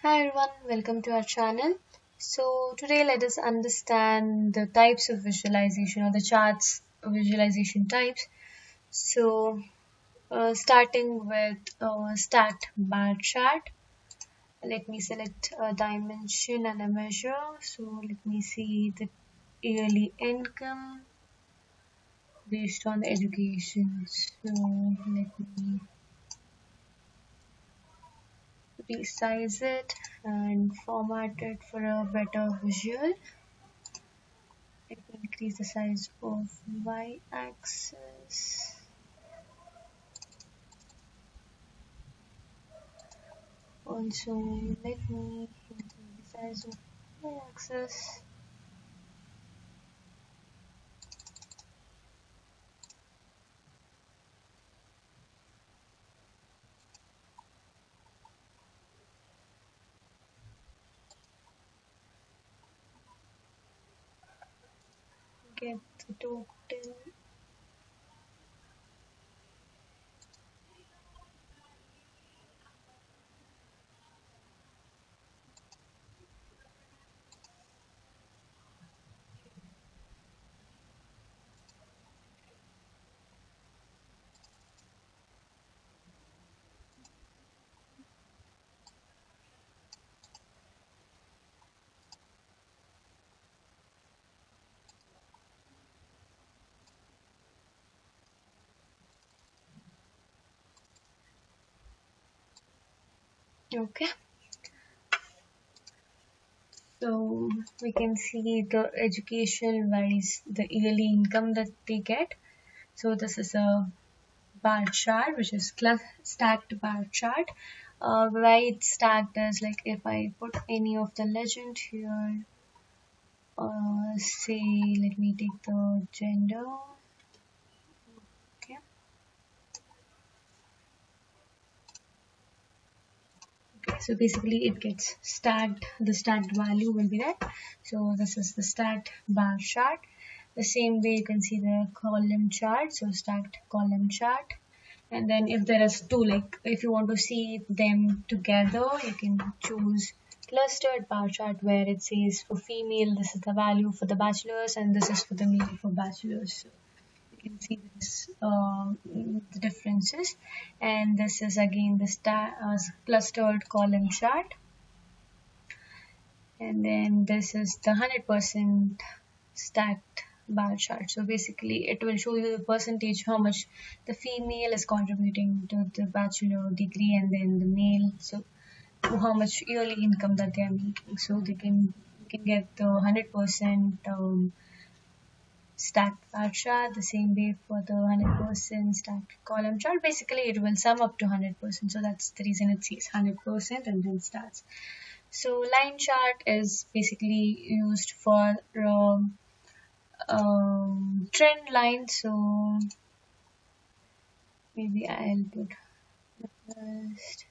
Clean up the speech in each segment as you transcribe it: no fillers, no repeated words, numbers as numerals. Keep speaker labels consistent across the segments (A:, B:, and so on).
A: Hi everyone, welcome to our channel. So today let us understand the types of visualization or the charts visualization types. So starting with stacked bar chart, let me select a dimension and a measure. So let me see the yearly income based on education. So let me resize it and format it for a better visual. Let me increase the size of y-axis. Also, let me increase the size of y-axis. Get the total. Okay. So we can see the education wise, the yearly income that they get. So this is a bar chart, which is stacked bar chart. Why it's stacked is like if I put any of the legend here, say let me take the gender. Okay. Okay, so basically it gets stacked, the stacked value will be that. So this is the stacked bar chart. The same way you can see the column chart, so stacked column chart. And then if there is two, like if you want to see them together, you can choose clustered bar chart where it says for female this is the value for the bachelors and this is for the male for bachelors. So you can see this the differences, and this is again the clustered column chart, and then this is the 100% stacked bar chart. So basically it will show you the percentage how much the female is contributing to the bachelor degree and then the male, so how much yearly income that they are making. So they can get the 100% stacked bar chart, the same way for the 100% stacked column chart. Basically it will sum up to 100%, so that's the reason it says 100% and then starts. So line chart is basically used for trend line. So maybe I'll put the first.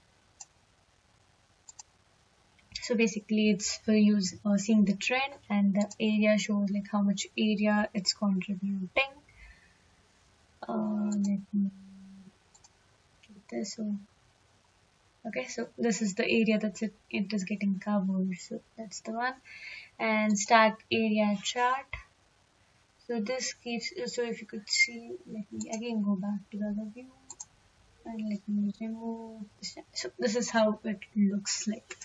A: So basically it's for use seeing the trend, and the area shows like how much area it's contributing. Let me get this. So okay, so this is the area that it is getting covered, so that's the one. And stacked area chart. So this gives, so if you could see, let me again go back to the other view and let me remove this. So this is how it looks like.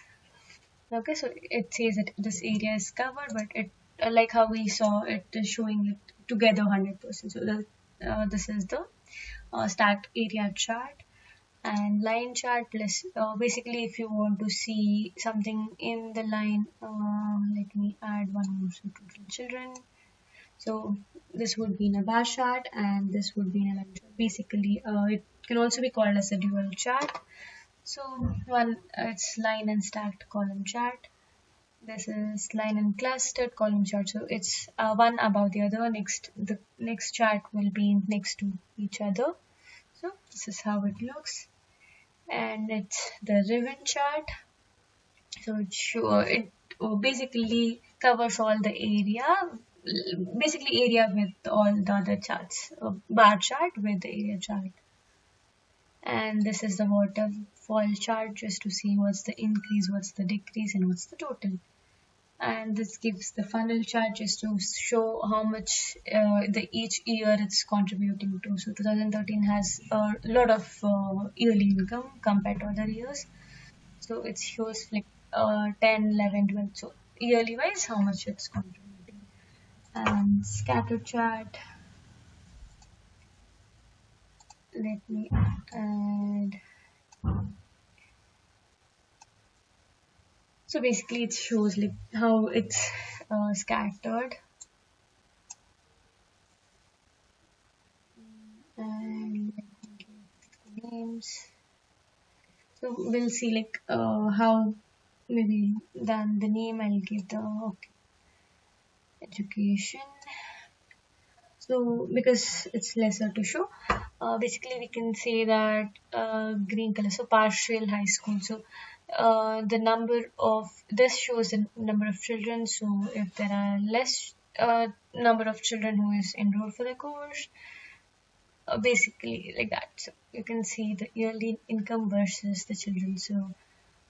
A: Okay, so it says that this area is covered, but it like how we saw it is showing it together 100%. So this is the stacked area chart. And line chart plus basically if you want to see something in the line, let me add one more, so total children. So this would be in a bar chart and this would be in a line chart. Basically it can also be called as a dual chart. So one it's line and stacked column chart. This is line and clustered column chart, so it's one above the other. The next chart will be next to each other. So this is how it looks. And it's the ribbon chart. So it basically covers all the area, basically area with all the other charts, bar chart with the area chart. And this is the fall chart just to see what's the increase, what's the decrease, and what's the total. And this gives the funnel chart just to show how much the each year it's contributing to. So 2013 has a lot of yearly income compared to other years. So it shows like 10, 11, 12. So yearly wise, how much it's contributing. And scatter chart. Let me add. So basically, it shows like how it's scattered. And let me give the names. So we'll see like how maybe then the name I'll give the education. So because it's lesser to show, basically we can say that green color, so partial high school. So the number of this shows the number of children. So if there are less number of children who is enrolled for the course, basically like that. So you can see the yearly income versus the children. So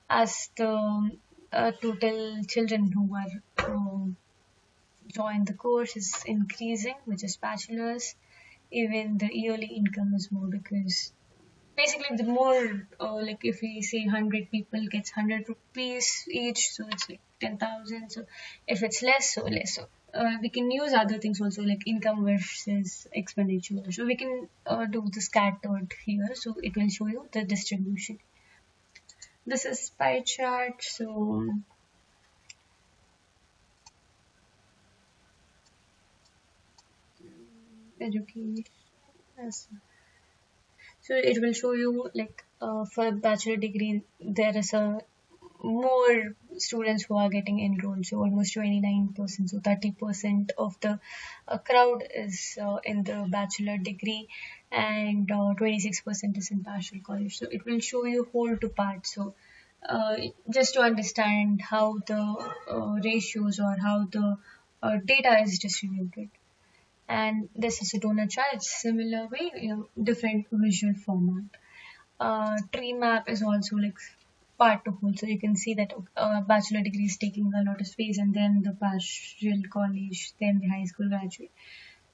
A: as the total children who are join the course is increasing, which is bachelors, even the yearly income is more, because basically the more like if we say 100 people gets 100 rupees each, so it's like 10,000. So if it's less, so less. So we can use other things also, like income versus expenditure. So we can do the scattered here, so it will show you the distribution. This is pie chart. So education. Yes. So it will show you like for bachelor degree there is a more students who are getting enrolled, so almost 29%. So 30% of the crowd is in the bachelor degree, and 26% is in partial college. So it will show you whole to part. So just to understand how the ratios or how the data is distributed. And this is a donut chart. It's similar way, different visual format. Tree map is also like part to whole. So you can see that bachelor degree is taking a lot of space, and then the partial college, then the high school graduate.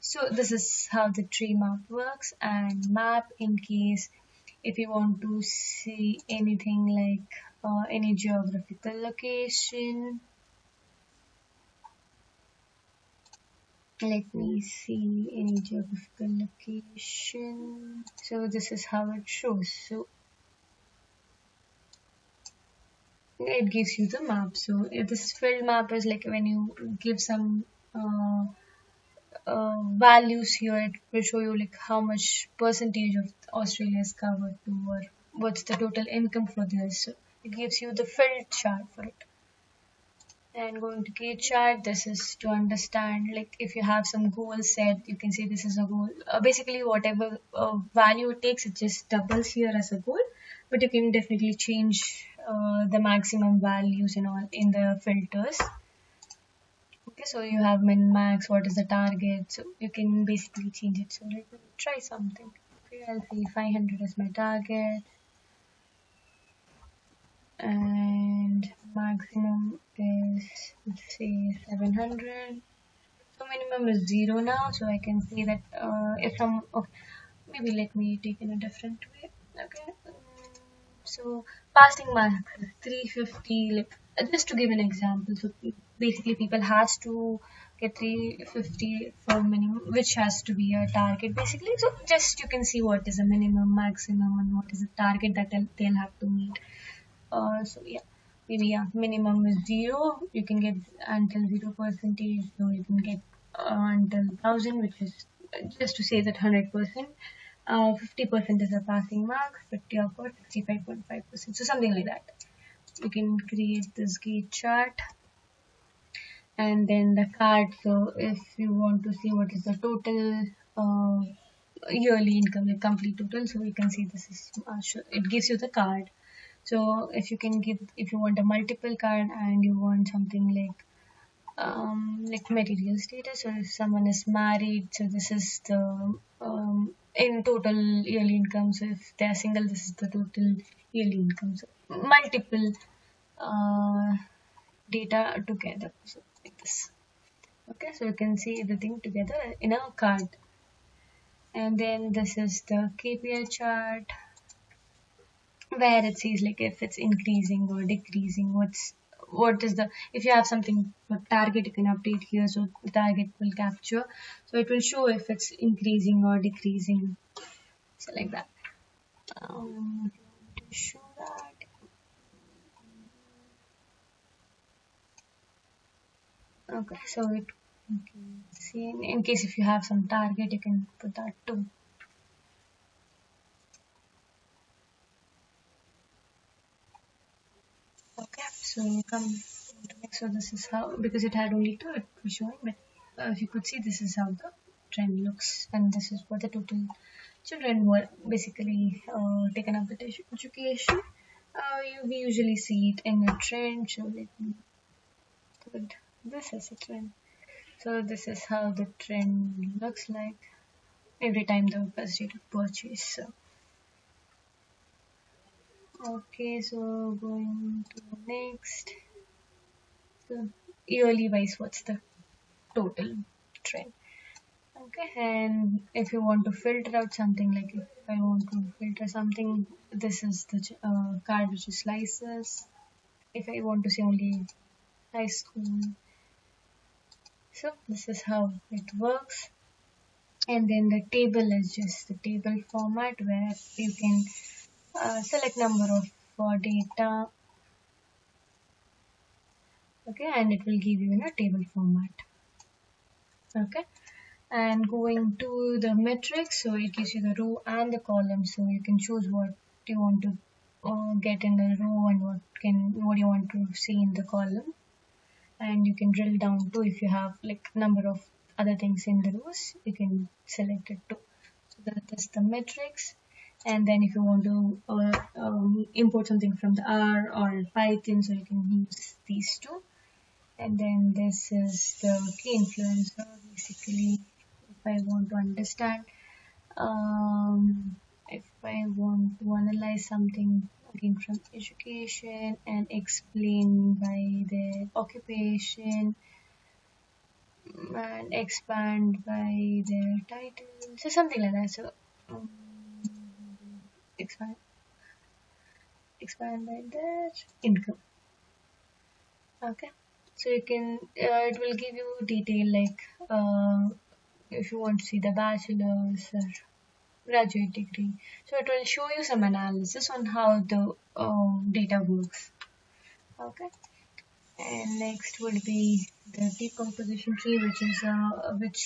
A: So this is how the tree map works. And map, in case if you want to see anything like any geographical location. Let me see any geographical location. So this is how it shows. So it gives you the map. So if this filled map is like when you give some values here, it will show you like how much percentage of Australia is covered to, or what's the total income for this. So it gives you the filled chart for it. And going to Kpi Chart, this is to understand like if you have some goal set, you can say this is a goal. Basically whatever value it takes, it just doubles here as a goal, but you can definitely change the maximum values and all in the filters. Okay, so you have min max, what is the target, so you can basically change it. So let me try something. Okay, I'll say 500 as my target, and maximum is, let's say, 700. So minimum is 0 now, so I can say that if some, okay, maybe let me take in a different way. Okay, so passing mark is 350, like just to give an example. So basically people has to get 350 for minimum, which has to be a target basically. So just you can see what is a minimum, maximum, and what is a target that they'll have to meet. So yeah, maybe yeah, minimum is 0. You can get until 0%. So you can get until 1000, which is just to say that 100%. 50% is a passing mark. 50 of course, 65.5%. So something like that. You can create this gate chart, and then the card. So if you want to see what is the total yearly income, the complete total, so you can see this is it gives you the card. So if you can give, if you want a multiple card and you want something like material status, or if someone is married, so this is the in total yearly income. So if they are single, this is the total yearly income. So multiple data together. So like this. Okay, so you can see everything together in a card. And then this is the Kpi chart where it says like if it's increasing or decreasing, what is the, if you have something for target, you can update here, so the target will capture, so it will show if it's increasing or decreasing, so like that. To show that, okay, so it, you can see in case if you have some target, you can put that too. Okay, so come to next. So this is how, because it had only two, it was showing, but if you could see, this is how the trend looks, and this is what the total children were basically taken up with education. We usually see it in a trend. So let me put this as a trend. So this is how the trend looks like every time the first date of purchase. So okay, so going to next. So yearly wise, what's the total trend? Okay, and if you want to filter out something, like if I want to filter something, this is the card which is slices. If I want to see only high school, so this is how it works. And then the table is just the table format where you can select number of data, okay, and it will give you in a table format. Okay, and going to the metrics, so it gives you the row and the column, so you can choose what you want to get in the row and what you want to see in the column, and you can drill down to, if you have like number of other things in the rows, you can select it too. So that is the metrics. And then if you want to import something from the R or Python, so you can use these two. And then this is the key influencer. Basically, if I want to understand, if I want to analyze something again from education and explain by their occupation and expand by their title, so something like that. So expand by their income. Okay, so you can it will give you detail like if you want to see the bachelor's or graduate degree, so it will show you some analysis on how the data works. Okay, and next would be the decomposition tree, which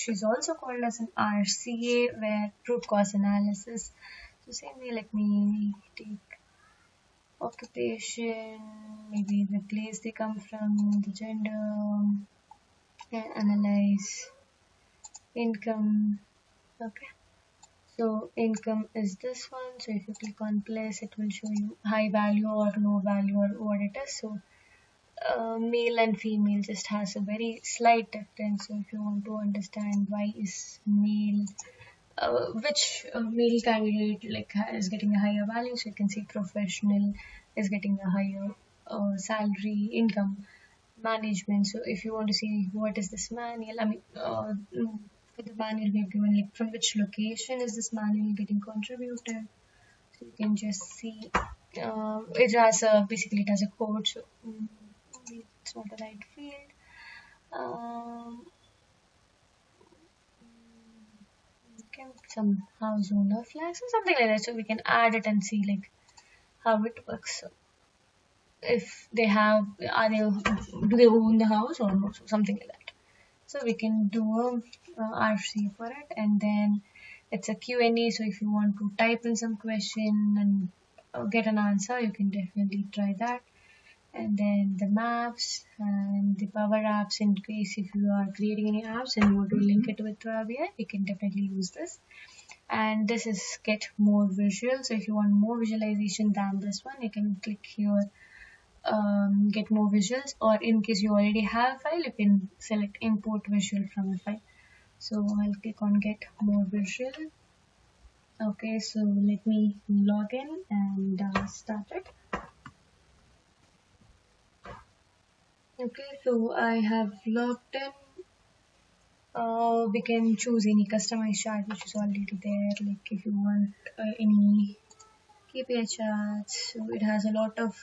A: is also called as an RCA, where root cause analysis. So same way, let me take occupation, maybe the place they come from, the gender, and analyze income. Okay, so income is this one. So if you click on place, it will show you high value or low value or what it is. So male and female just has a very slight difference. So if you want to understand why is male, which male candidate like is getting a higher value, so you can see professional is getting a higher salary, income, management. So if you want to see what is this manual, I mean for the manual we've given like from which location is this manual getting contributed, so you can just see it has a, basically it has a code, so it's not the right field. Okay, some house owner flags or something like that, so we can add it and see like how it works. So if they have, do they own the house or not, so something like that. So we can do a RC for it, and then it's a Q&A, so if you want to type in some question and get an answer, you can definitely try that. And then the maps and the power apps, in case if you are creating any apps and you want to link it with Power BI, you can definitely use this. And this is get more visual, so if you want more visualization than this one, you can click here, get more visuals, or in case you already have a file, you can select import visual from a file. So I'll click on get more visual, Okay, so let me log in and start it. Okay, so I have logged in. We can choose any customized chart which is already there. Like if you want any Kpi charts, so it has a lot of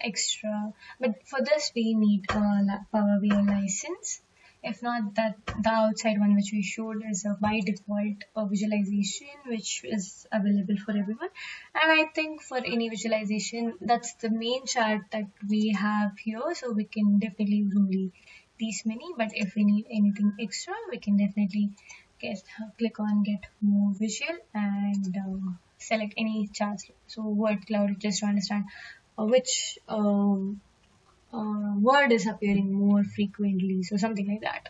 A: extra. But for this, we need a Power BI license. If not, that the outside one which we showed is a by default visualization which is available for everyone. And I think for any visualization, that's the main chart that we have here. So we can definitely use only these many. But if we need anything extra, we can definitely click on get more visual and select any charts. So word cloud just to understand which word is appearing more frequently, so something like that.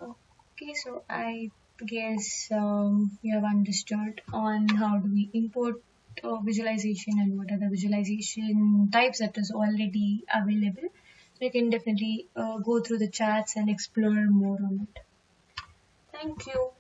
A: Okay, so I guess you have understood on how do we import visualization and what are the visualization types that is already available. So you can definitely go through the charts and explore more on it. Thank you.